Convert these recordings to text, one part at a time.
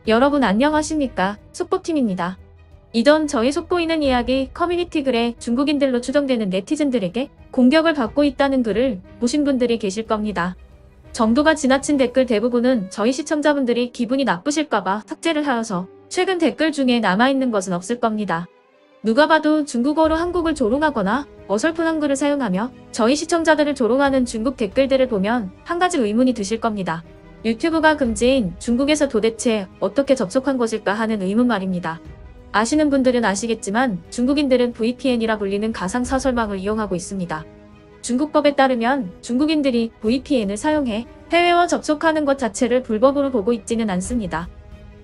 여러분 안녕하십니까? 속보팀입니다. 이전 저희 속보이는 이야기 커뮤니티 글에 중국인들로 추정되는 네티즌들에게 공격을 받고 있다는 글을 보신 분들이 계실 겁니다. 정도가 지나친 댓글 대부분은 저희 시청자분들이 기분이 나쁘실까봐 삭제를 하여서 최근 댓글 중에 남아있는 것은 없을 겁니다. 누가 봐도 중국어로 한국을 조롱하거나 어설픈 한글을 사용하며 저희 시청자들을 조롱하는 중국 댓글들을 보면 한 가지 의문이 드실 겁니다. 유튜브가 금지인 중국에서 도대체 어떻게 접속한 것일까 하는 의문 말입니다. 아시는 분들은 아시겠지만 중국인들은 VPN이라 불리는 가상사설망을 이용하고 있습니다. 중국법에 따르면 중국인들이 VPN을 사용해 해외와 접속하는 것 자체를 불법으로 보고 있지는 않습니다.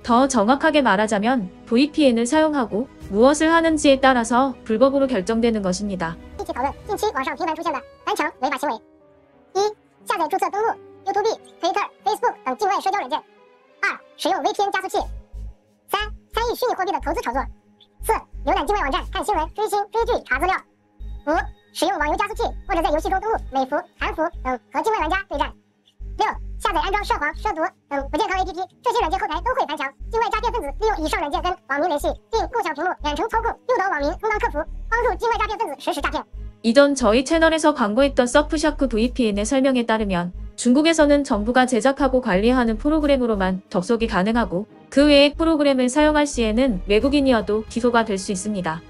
더 정확하게 말하자면 VPN을 사용하고 무엇을 하는지에 따라서 불법으로 결정되는 것입니다. 一起讨论近期网上频繁出现的3条违法行为：1. 下载注册登录 YouTube、Twitter、Facebook 等境外社交软件； 2. 使用 VPN 加速器； 3. 参与虚拟货币的投资炒作； 4. 浏览境外网站看新闻、追星、追剧、查资料； 5. 使用网游加速器或者在游戏中登录美服、韩服等和境外玩家对战； 6. 下载安装涉黄、涉毒等不健康 APP， 这些软件后台都会翻墙。境外诈骗分子利用以上软件跟网民联系，并共享屏幕、远程操控，诱导网民充当客服，帮助境外诈骗分子实施诈骗。 이전 저희 채널에서 광고했던 서프샤크 VPN의 설명에 따르면 중국에서는 정부가 제작하고 관리하는 프로그램으로만 접속이 가능하고 그 외의 프로그램을 사용할 시에는 외국인이어도 기소가 될 수 있습니다.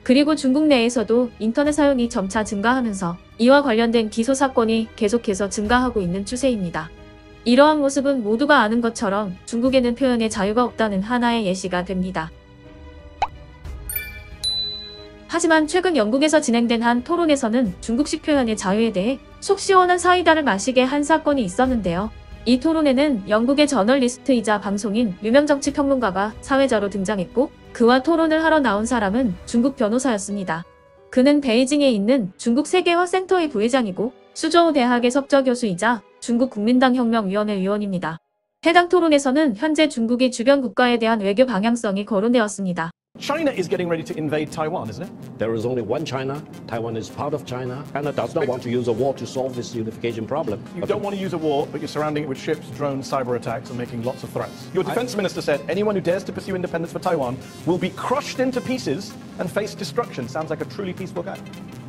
그리고 중국 내에서도 인터넷 사용이 점차 증가하면서 이와 관련된 기소 사건이 계속해서 증가하고 있는 추세입니다. 이러한 모습은 모두가 아는 것처럼 중국에는 표현의 자유가 없다는 하나의 예시가 됩니다. 하지만 최근 영국에서 진행된 한 토론에서는 중국식 표현의 자유에 대해 속 시원한 사이다를 마시게 한 사건이 있었는데요. 이 토론에는 영국의 저널리스트이자 방송인 유명 정치 평론가가 사회자로 등장했고 그와 토론을 하러 나온 사람은 중국 변호사였습니다. 그는 베이징에 있는 중국 세계화 센터의 부회장이고 수저우 대학의 석좌 교수이자 중국 국민당 혁명위원회 위원입니다. 해당 토론에서는 현재 중국이 주변 국가에 대한 외교 방향성이 거론되었습니다. China is getting ready to invade Taiwan, isn't it? There is only one China. Taiwan is part of China. China does not want to use a war to solve this unification problem. You don't want to use a war, but you're surrounding it with ships, drones, cyber attacks, and making lots of threats. Your defense minister said anyone who dares to pursue independence for Taiwan will be crushed into pieces and face destruction. Sounds like a truly peaceful guy.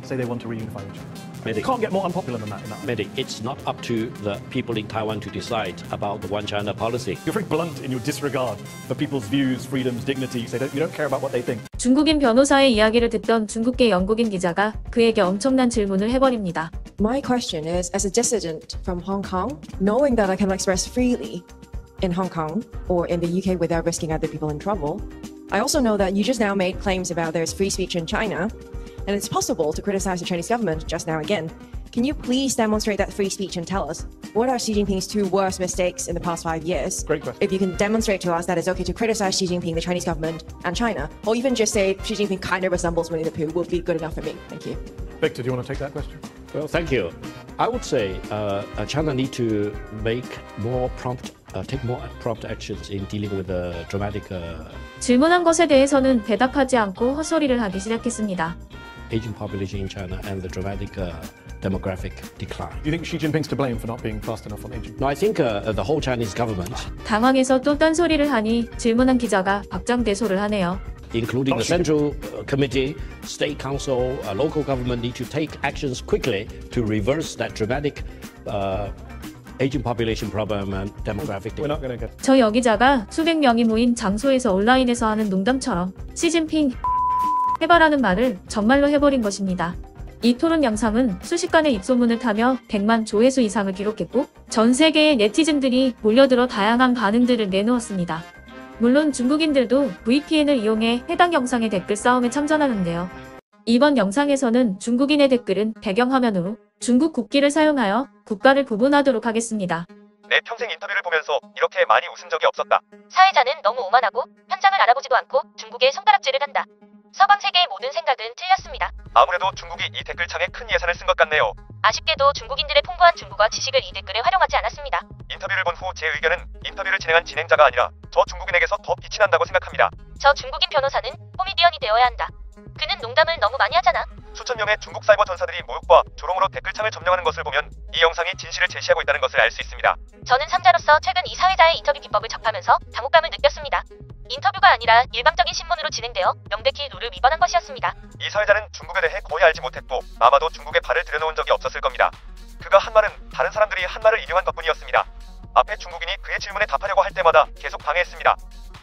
Say they want to reunify with China. You can't get more unpopular than that. Mehdi, it's not up to the people in Taiwan to decide about the one China policy. You're very blunt in your disregard for people's views, freedoms, dignity. You don't care about what they think. 중국인 변호사의 이야기를 듣던 중국계 영국인 기자가 그에게 엄청난 질문을 해버립니다. My question is, as a dissident from Hong Kong, knowing that I can express freely in Hong Kong or in the UK without risking other people in trouble, I also know that you just now made claims about there's free speech in China, and it's possible to criticize the Chinese government just now again. Can you please demonstrate that free speech and tell us what are Xi Jinping's 2 worst mistakes in the past 5 years? Great question. If you can demonstrate to us that it's okay to criticize Xi Jinping, the Chinese government, and China, or even just say Xi Jinping kind of resembles Winnie the Pooh, would be good enough for me. Thank you. Victor, do you want to take that question? Well, thank you. I would say China need to take more prompt actions in dealing with the dramatic 질문한 것에 대해서는 대답하지 않고 헛소리를 하기 시작했습니다. aging population in China and the dramatic demographic decline. Do you think Xi Jinping's to blame for not being fast enough on aging? No, I think the whole Chinese government, 당황해서 또 딴소리를 하니 질문한 기자가 박장대소를 하네요. including the Central Committee, State Council, local government need to take actions quickly to reverse that dramatic aging population problem and demographic We're decline. not going to get... 저 여기자가 수백 명이 모인 장소에서 온라인에서 하는 농담처럼 시진핑 해바라는 말을 정말로 해버린 것입니다. 이 토론 영상은 순식간에 입소문을 타며 100만 조회수 이상을 기록했고 전 세계의 네티즌들이 몰려들어 다양한 반응들을 내놓았습니다. 물론 중국인들도 VPN을 이용해 해당 영상의 댓글 싸움에 참전하는데요. 이번 영상에서는 중국인의 댓글은 배경화면으로 중국 국기를 사용하여 국가를 구분하도록 하겠습니다. 내 평생 인터뷰를 보면서 이렇게 많이 웃은 적이 없었다. 사회자는 너무 오만하고 현장을 알아보지도 않고 중국에 손가락질을 한다. 서방 세계의 모든 생각은 틀렸습니다. 아무래도 중국이 이 댓글창에 큰 예산을 쓴 것 같네요. 아쉽게도 중국인들의 풍부한 중국어 지식을 이 댓글에 활용하지 않았습니다. 인터뷰를 본 후 제 의견은 인터뷰를 진행한 진행자가 아니라 저 중국인에게서 더 빛이 난다고 생각합니다. 저 중국인 변호사는 코미디언이 되어야 한다. 그는 농담을 너무 많이 하잖아. 수천 명의 중국 사이버 전사들이 모욕과 조롱으로 댓글창을 점령하는 것을 보면 이 영상이 진실을 제시하고 있다는 것을 알 수 있습니다. 저는 삼자로서 최근 이 사회자의 인터뷰 기법을 접하면서 당혹감을 느꼈습니다. 인터뷰가 아니라 일방적인 신문으로 진행되어 명백히 룰을 위반한 것이었습니다. 이 사회자는 중국에 대해 거의 알지 못했고 아마도 중국에 발을 들여놓은 적이 없었을 겁니다. 그가 한 말은 다른 사람들이 한 말을 인용한 덕분이었습니다. 앞에 중국인이 그의 질문에 답하려고 할 때마다 계속 방해했습니다.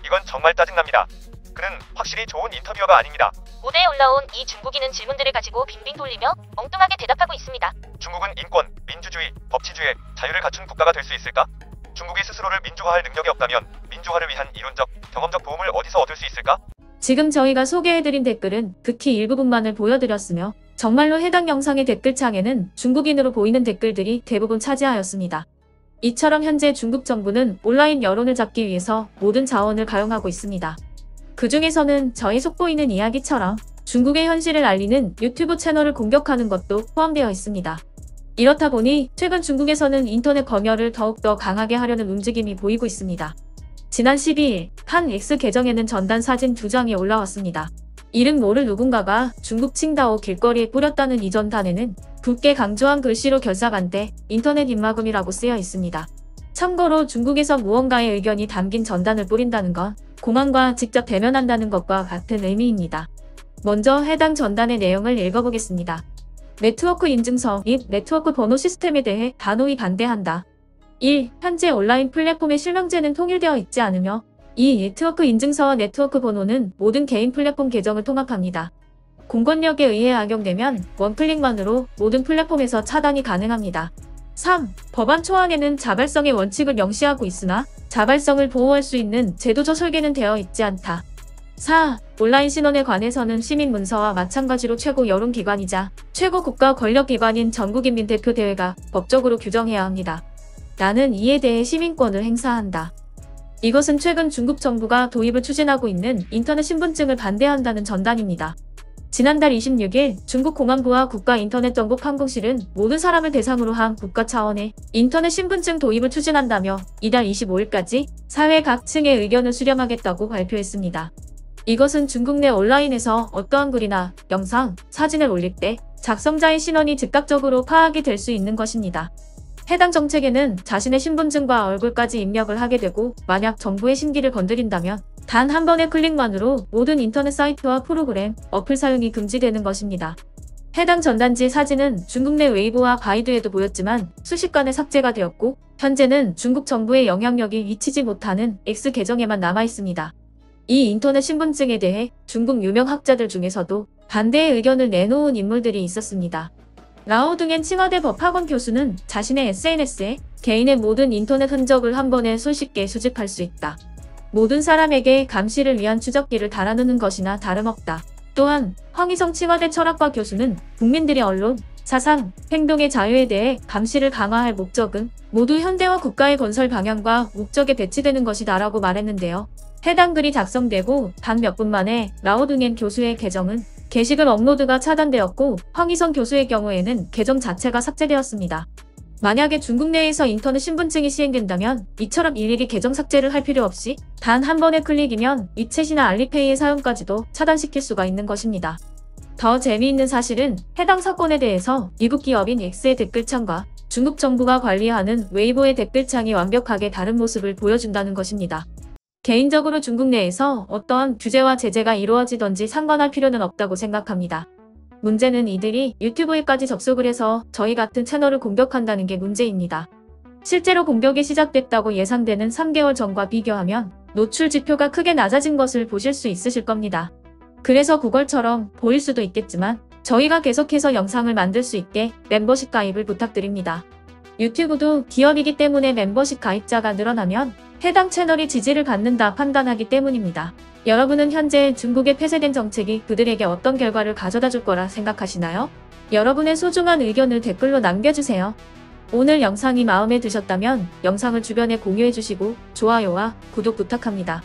이건 정말 짜증납니다. 그는 확실히 좋은 인터뷰어가 아닙니다. 무대에 올라온 이 중국인은 질문들을 가지고 빙빙 돌리며 엉뚱하게 대답하고 있습니다. 중국은 인권, 민주주의, 법치주의, 자유를 갖춘 국가가 될 수 있을까? 중국이 스스로를 민주화할 능력이 없다면 민주화를 위한 이론적, 경험적 도움을 어디서 얻을 수 있을까? 지금 저희가 소개해드린 댓글은 극히 일부분만을 보여드렸으며 정말로 해당 영상의 댓글창에는 중국인으로 보이는 댓글들이 대부분 차지하였습니다. 이처럼 현재 중국 정부는 온라인 여론을 잡기 위해서 모든 자원을 가용하고 있습니다. 그 중에서는 저희 속보이는 이야기처럼 중국의 현실을 알리는 유튜브 채널을 공격하는 것도 포함되어 있습니다. 이렇다 보니 최근 중국에서는 인터넷 검열을 더욱더 강하게 하려는 움직임이 보이고 있습니다. 지난 12일 한 X 계정에는 전단 사진 2장이 올라왔습니다. 이름 모를 누군가가 중국 칭다오 길거리에 뿌렸다는 이 전단에는 굵게 강조한 글씨로 결사간대 인터넷 입막음이라고 쓰여 있습니다. 참고로 중국에서 무언가의 의견이 담긴 전단을 뿌린다는 건 공안과 직접 대면한다는 것과 같은 의미입니다. 먼저 해당 전단의 내용을 읽어보겠습니다. 네트워크 인증서 및 네트워크 번호 시스템에 대해 단호히 반대한다. 1. 현재 온라인 플랫폼의 실명제는 통일되어 있지 않으며 2. 네트워크 인증서와 네트워크 번호는 모든 개인 플랫폼 계정을 통합합니다. 공권력에 의해 악용되면 원클릭만으로 모든 플랫폼에서 차단이 가능합니다. 3. 법안 초안에는 자발성의 원칙을 명시하고 있으나 자발성을 보호할 수 있는 제도적 설계는 되어 있지 않다. 4. 온라인 신원에 관해서는 시민문서와 마찬가지로 최고 여론기관이자 최고 국가 권력기관인 전국인민대표대회가 법적으로 규정해야 합니다. 나는 이에 대해 시민권을 행사한다. 이것은 최근 중국 정부가 도입을 추진하고 있는 인터넷 신분증을 반대한다는 전단입니다. 지난달 26일 중국 공안부와 국가인터넷정보판공실은 모든 사람을 대상으로 한 국가 차원의 인터넷 신분증 도입을 추진한다며 이달 25일까지 사회 각 층의 의견을 수렴하겠다고 발표했습니다. 이것은 중국 내 온라인에서 어떠한 글이나 영상, 사진을 올릴 때 작성자의 신원이 즉각적으로 파악이 될 수 있는 것입니다. 해당 정책에는 자신의 신분증과 얼굴까지 입력을 하게 되고 만약 정부의 심기를 건드린다면 단 한 번의 클릭만으로 모든 인터넷 사이트와 프로그램, 어플 사용이 금지되는 것입니다. 해당 전단지 사진은 중국 내 웨이보와 바이두에도 보였지만 순식간에 삭제가 되었고 현재는 중국 정부의 영향력이 미치지 못하는 X 계정에만 남아 있습니다. 이 인터넷 신분증에 대해 중국 유명 학자들 중에서도 반대의 의견을 내놓은 인물들이 있었습니다. 라오둥엔 칭화대 법학원 교수는 자신의 SNS에 개인의 모든 인터넷 흔적을 한 번에 손쉽게 수집할 수 있다. 모든 사람에게 감시를 위한 추적기를 달아놓는 것이나 다름없다. 또한 황희성 칭화대 철학과 교수는 국민들의 언론, 사상, 행동의 자유에 대해 감시를 강화할 목적은 모두 현대화 국가의 건설 방향과 목적에 배치되는 것이다라고 말했는데요. 해당 글이 작성되고 단 몇 분 만에 라오둥엔 교수의 계정은 게시글 업로드가 차단되었고 황희성 교수의 경우에는 계정 자체가 삭제되었습니다. 만약에 중국 내에서 인터넷 신분증이 시행된다면 이처럼 일일이 계정 삭제를 할 필요 없이 단 한 번의 클릭이면 위챗이나 알리페이의 사용까지도 차단시킬 수가 있는 것입니다. 더 재미있는 사실은 해당 사건에 대해서 미국 기업인 X의 댓글창과 중국 정부가 관리하는 웨이보의 댓글창이 완벽하게 다른 모습을 보여준다는 것입니다. 개인적으로 중국 내에서 어떠한 규제와 제재가 이루어지던지 상관할 필요는 없다고 생각합니다. 문제는 이들이 유튜브에까지 접속을 해서 저희 같은 채널을 공격한다는 게 문제입니다. 실제로 공격이 시작됐다고 예상되는 3개월 전과 비교하면 노출 지표가 크게 낮아진 것을 보실 수 있으실 겁니다. 그래서 구걸처럼 보일 수도 있겠지만 저희가 계속해서 영상을 만들 수 있게 멤버십 가입을 부탁드립니다. 유튜브도 기업이기 때문에 멤버십 가입자가 늘어나면 해당 채널이 지지를 받는다 판단하기 때문입니다. 여러분은 현재 중국의 폐쇄된 정책이 그들에게 어떤 결과를 가져다 줄 거라 생각하시나요? 여러분의 소중한 의견을 댓글로 남겨주세요. 오늘 영상이 마음에 드셨다면 영상을 주변에 공유해주시고 좋아요와 구독 부탁합니다.